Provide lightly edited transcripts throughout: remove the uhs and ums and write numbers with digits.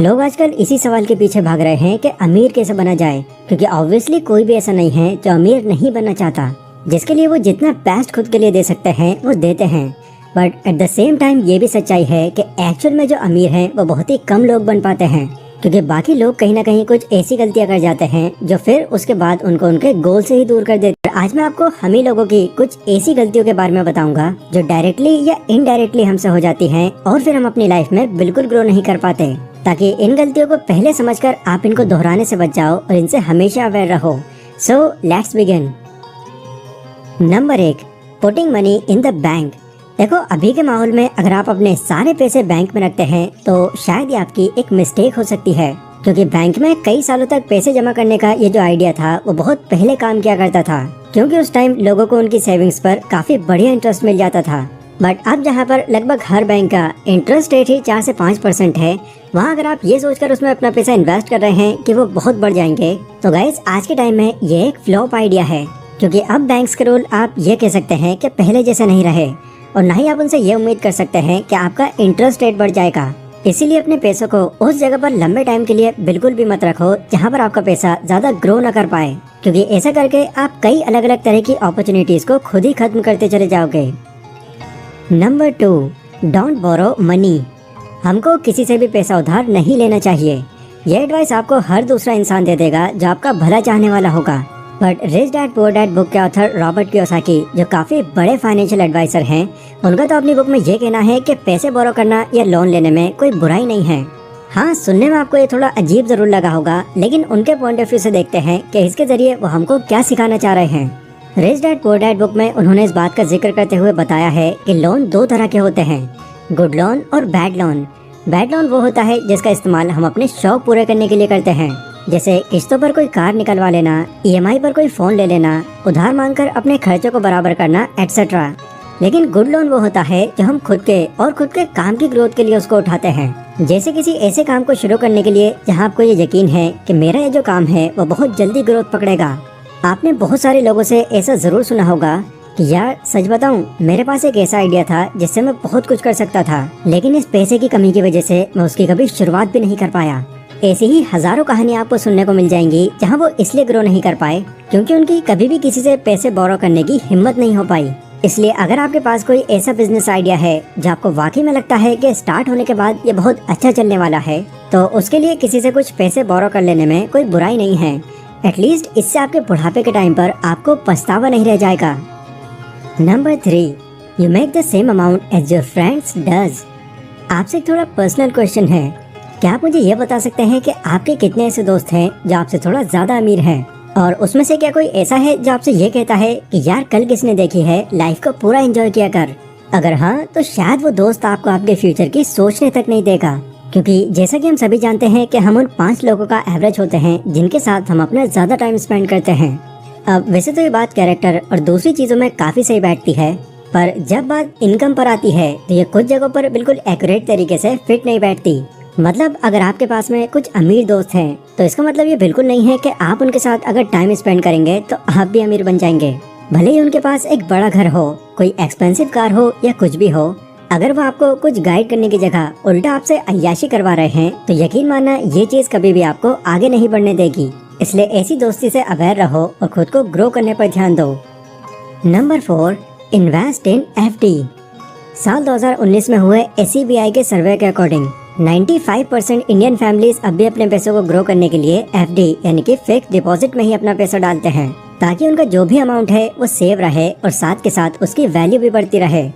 लोग आजकल इसी सवाल के पीछे भाग रहे हैं कि अमीर कैसे बना जाए, क्योंकि ऑब्वियसली कोई भी ऐसा नहीं है जो अमीर नहीं बनना चाहता। जिसके लिए वो जितना बेस्ट खुद के लिए दे सकते हैं वो देते हैं। But at the same time ये भी सच्चाई है कि एक्चुअल में जो अमीर हैं वो बहुत ही कम लोग बन पाते हैं, क्योंकि बाकी लोग कहीं ना कहीं कुछ ऐसी गलतियां कर जाते हैं जो फिर उसके बाद उनको उनके गोल से ही दूर कर देते हैं। आज मैं आपको हम ही लोगों की कुछ ऐसी गलतियों के बारे में बताऊंगा जो डायरेक्टली या इनडायरेक्टली हमसे हो जाती हैं और फिर हम अपनी लाइफ में बिल्कुल ग्रो नहीं कर पाते, ताकि इन गलतियों को पहले समझकर आप इनको दोहराने से बच जाओ और इनसे हमेशा अवेयर रहो। So let's begin. Number 1, putting money in the bank. देखो, अभी के माहौल में अगर आप अपने सारे पैसे बैंक में रखते हैं तो शायद ये आपकी एक मिस्टेक हो सकती है, क्योंकि बैंक में कई सालों तक पैसे जमा करने का ये जो आइडिया था वो बहुत पहले काम किया करता था, क्योंकि उस टाइम लोगों को उनकी सेविंग्स पर काफी बढ़िया इंटरेस्ट मिल जाता था। बट अब जहाँ पर लगभग हर बैंक का इंटरेस्ट रेट ही 4 से 5% है, वहाँ अगर आप ये सोचकर उसमें अपना पैसा इन्वेस्ट कर रहे हैं कि वो बहुत बढ़ जाएंगे, तो गाइस आज के टाइम में ये एक फ्लॉप आइडिया है, क्योंकि अब बैंक्स के रोल आप ये कह सकते हैं कि पहले जैसे नहीं रहे, और न ही आप उनसे ये उम्मीद कर सकते हैं कि आपका इंटरेस्ट रेट बढ़ जाएगा। इसीलिए अपने पैसों को उस जगह पर लंबे टाइम के लिए बिल्कुल भी मत रखो जहाँ पर आपका पैसा ज्यादा ग्रो न कर पाए, क्योंकि ऐसा करके आप कई अलग अलग तरह की अपॉर्चुनिटीज को खुद ही खत्म करते चले जाओगे। Number 2, don't borrow money. हमको किसी से भी पैसा उधार नहीं लेना चाहिए। ये एडवाइस आपको हर दूसरा इंसान दे देगा जो आपका भला चाहने वाला होगा। But rich dad poor dad book के ऑथर रॉबर्ट कियोसाकी, जो काफी बड़े फाइनेंशियल एडवाइजर हैं, उनका तो अपनी बुक में ये कहना है कि पैसे बोरो करना या लोन लेने में कोई बुराई नहीं है। हाँ, सुनने में आपको ये थोड़ा अजीब जरूर लगा होगा, लेकिन उनके पॉइंट ऑफ व्यू से देखते हैं कि इसके जरिए वो हमको क्या सिखाना चाह रहे हैं। Rich dad poor dad book में उन्होंने इस बात का जिक्र करते हुए बताया है कि लोन 2 तरह के होते हैं, गुड लोन और बैड लोन। बैड लोन वो होता है जिसका इस्तेमाल हम अपने शौक पूरे करने के लिए करते हैं, जैसे किस्तों पर कोई कार निकलवा लेना, EMI पर कोई फोन ले लेना, उधार मांगकर अपने खर्चों को बराबर करना, एटसेट्रा। लेकिन गुड लोन वो होता है जो हम खुद के काम की ग्रोथ के लिए उसको उठाते हैं, जैसे किसी ऐसे काम को शुरू करने के लिए जहां आपको ये यकीन है कि मेरा ये जो काम है वो बहुत जल्दी ग्रोथ पकड़ेगा। आपने बहुत सारे लोगों से ऐसा जरूर सुना होगा कि यार सच बताऊं, मेरे पास एक ऐसा आइडिया था जिससे मैं बहुत कुछ कर सकता था, लेकिन इस पैसे की कमी की वजह से मैं उसकी कभी शुरुआत भी नहीं कर पाया। ऐसी ही हजारों कहानियां आपको सुनने को मिल जाएंगी जहां वो इसलिए ग्रो नहीं कर पाए क्योंकि उनकी कभी भी किसी से पैसे बोरो करने की हिम्मत नहीं हो पाई। इसलिए अगर आपके पास कोई ऐसा बिजनेस आइडिया है जो आपको वाकई में लगता है कि स्टार्ट होने के बाद ये बहुत अच्छा चलने वाला है, तो उसके लिए किसी से कुछ पैसे बोरो कर लेने में कोई बुराई नहीं है। एटलीस्ट इससे आपके बुढ़ापे के टाइम पर आपको पछतावा नहीं रह जाएगा। Number 3, you make the same amount as your friends does. आपसे एक थोड़ा पर्सनल क्वेश्चन है, क्या आप मुझे ये बता सकते हैं कि आपके कितने ऐसे दोस्त हैं जो आपसे थोड़ा ज्यादा अमीर हैं, और उसमें से क्या कोई ऐसा है जो आपसे ये कहता है कि यार कल किसने देखी है, लाइफ को पूरा एंजॉय किया कर। अगर हाँ, तो शायद वो दोस्त आपको आपके फ्यूचर की सोचने तक नहीं देगा, क्योंकि जैसा कि हम सभी जानते हैं कि हम उन 5 लोगों का एवरेज होते हैं जिनके साथ हम अपना ज्यादा टाइम स्पेंड करते हैं। अब वैसे तो ये बात कैरेक्टर और दूसरी चीजों में काफी सही बैठती है, पर जब बात इनकम पर आती है तो ये कुछ जगहों पर बिल्कुल एक्यूरेट तरीके से फिट नहीं बैठती। मतलब अगर आपके पास में कुछ अमीर दोस्त हैं तो इसका मतलब ये बिल्कुल नहीं है कि आप उनके साथ अगर टाइम स्पेंड करेंगे तो आप भी अमीर बन जाएंगे। भले ही उनके पास एक बड़ा घर हो, कोई एक्सपेंसिव कार हो या कुछ भी हो, अगर वो आपको कुछ गाइड करने की जगह उल्टा आपसे अय्याशी करवा रहे हैं तो यकीन मानना ये चीज कभी भी आपको आगे नहीं बढ़ने देगी। इसलिए ऐसी दोस्ती से अवेयर रहो और खुद को ग्रो करने पर ध्यान दो। Number 4, invest in FD। साल 2019 में हुए SEBI के सर्वे के अकॉर्डिंग 95% इंडियन फैमिलीज अब भी अपने पैसों को ग्रो करने के लिए FD यानी कि फिक्स डिपॉजिट में ही अपना पैसा डालते हैं, ताकि उनका जो भी अमाउंट है वो सेव रहे और साथ के साथ उसकी वैल्यू भी बढ़ती रहे।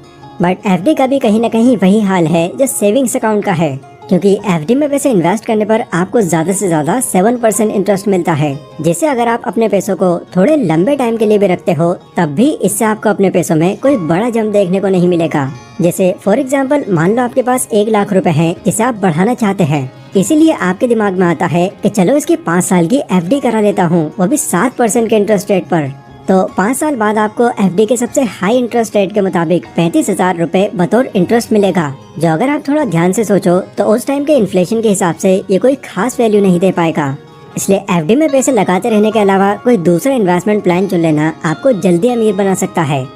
बट FD का भी कहीं न कहीं वही हाल है जो सेविंग्स अकाउंट का है, क्योंकि FD में पैसे इन्वेस्ट करने पर आपको ज्यादा से ज्यादा 7% इंटरेस्ट मिलता है, जिससे अगर आप अपने पैसों को थोड़े लंबे टाइम के लिए भी रखते हो तब भी इससे आपको अपने पैसों में कोई बड़ा जंप देखने को नहीं मिलेगा। जैसे फॉर एग्जाम्पल, मान लो आपके पास 1 लाख रुपए हैं जिसे आप बढ़ाना चाहते हैं, इसीलिए आपके दिमाग में आता है कि चलो इसकी 5 साल की FD करा लेता हूँ, वो भी 7% के इंटरेस्ट रेट पर। तो 5 साल बाद आपको FD के सबसे हाई इंटरेस्ट रेट के मुताबिक 35,000 रुपए बतौर इंटरेस्ट मिलेगा, जो अगर आप थोड़ा ध्यान से सोचो तो उस टाइम के इन्फ्लेशन के हिसाब से ये कोई खास वैल्यू नहीं दे पाएगा। इसलिए FD में पैसे लगाते रहने के अलावा कोई दूसरा इन्वेस्टमेंट प्लान चुन लेना आपको जल्दी अमीर बना सकता है।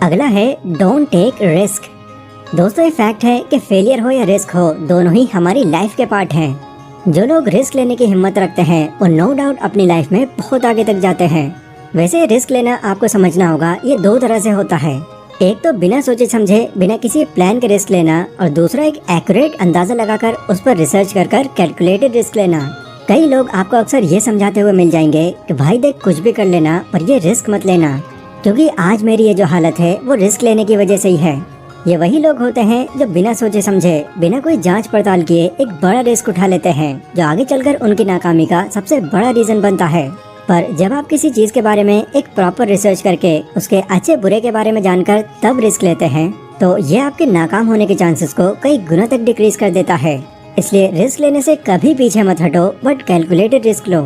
अगला है डोंट टेक रिस्क। दोस्तों ये फैक्ट है कि फेलियर हो या रिस्क हो, दोनों ही हमारी लाइफ के पार्ट हैं। जो लोग रिस्क लेने की हिम्मत रखते हैं वो नो डाउट अपनी लाइफ में बहुत आगे तक जाते हैं। वैसे रिस्क लेना आपको समझना होगा, ये दो तरह से होता है। एक तो बिना सोचे समझे बिना किसी प्लान के रिस्क लेना, और दूसरा एक एक्यूरेट अंदाजा लगाकर उस पर रिसर्च कर कैलकुलेटेड रिस्क लेना। कई लोग आपको अक्सर ये समझाते हुए मिल जाएंगे कि भाई देख कुछ भी कर लेना पर ये रिस्क मत लेना, क्योंकि आज मेरी ये जो हालत है वो रिस्क लेने की वजह से ही है। ये वही लोग होते हैं जो बिना सोचे समझे बिना कोई जांच पड़ताल किए एक बड़ा रिस्क उठा लेते हैं, जो आगे चलकर उनकी नाकामी का सबसे बड़ा रीजन बनता है। पर जब आप किसी चीज के बारे में एक प्रॉपर रिसर्च करके उसके अच्छे बुरे के बारे में जानकर तब रिस्क लेते हैं, तो ये आपके नाकाम होने के चांसेस को कई गुना तक डिक्रीज कर देता है। इसलिए रिस्क लेने से कभी पीछे मत हटो, बट कैलकुलेटेड रिस्क लो।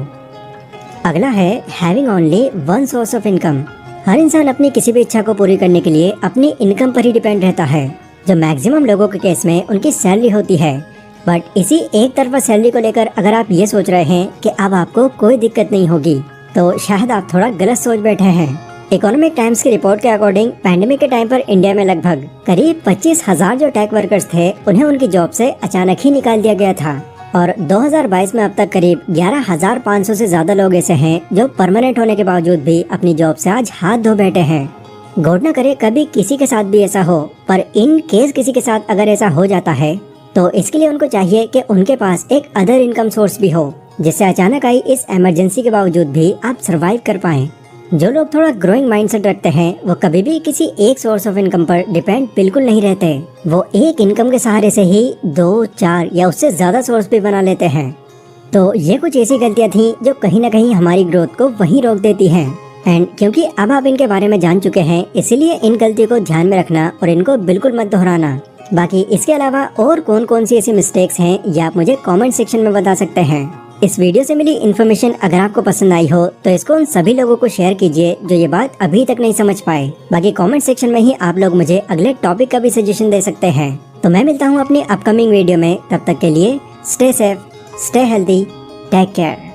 अगला है having only one source of income. हर इंसान अपनी किसी भी इच्छा को पूरी करने के लिए अपनी इनकम पर ही डिपेंड रहता है, जो मैक्सिमम लोगों के केस में उनकी सैलरी होती है। बट इसी एक तरफा सैलरी को लेकर अगर आप ये सोच रहे हैं कि अब आपको कोई दिक्कत नहीं होगी, तो शायद आप थोड़ा गलत सोच बैठे हैं। इकोनॉमिक टाइम्स की रिपोर्ट के अकॉर्डिंग पैंडेमिक के टाइम पर इंडिया में लगभग करीब 25,000 जो टेक वर्कर्स थे उन्हें उनकी जॉब से अचानक ही निकाल दिया गया था। और 2022 में अब तक करीब 11,500 से ज्यादा लोग ऐसे हैं जो परमानेंट होने के बावजूद भी अपनी जॉब से आज हाथ धो बैठे हैं। गॉड न करे कभी किसी के साथ भी ऐसा हो, पर इन केस किसी के साथ अगर ऐसा हो जाता है तो इसके लिए उनको चाहिए कि उनके पास एक अदर इनकम सोर्स भी हो, जिससे अचानक आई इस इमरजेंसी के बावजूद भी आप सरवाइव कर पाएं। जो लोग थोड़ा ग्रोइंग माइंडसेट रखते हैं वो कभी भी किसी एक सोर्स ऑफ इनकम पर डिपेंड बिल्कुल नहीं रहते। वो एक इनकम के सहारे से ही 2, 4 या उससे ज्यादा सोर्स भी बना लेते हैं। तो ये कुछ ऐसी गलतियां थी जो कहीं ना कहीं हमारी ग्रोथ को वहीं रोक देती हैं। एंड क्योंकि अब आप इनके बारे में जान चुके हैं, इसीलिए इन गलतियों को ध्यान में रखना और इनको बिल्कुल मत दोहराना। बाकी इसके अलावा और कौन कौन सी ऐसी मिस्टेक्स हैं ये आप मुझे कमेंट सेक्शन में बता सकते हैं। इस वीडियो से मिली इन्फॉर्मेशन अगर आपको पसंद आई हो तो इसको उन सभी लोगों को शेयर कीजिए जो ये बात अभी तक नहीं समझ पाए। बाकी कमेंट सेक्शन में ही आप लोग मुझे अगले टॉपिक का भी सजेशन दे सकते हैं। तो मैं मिलता हूँ अपनी अपकमिंग वीडियो में, तब तक के लिए stay safe, stay healthy, take care.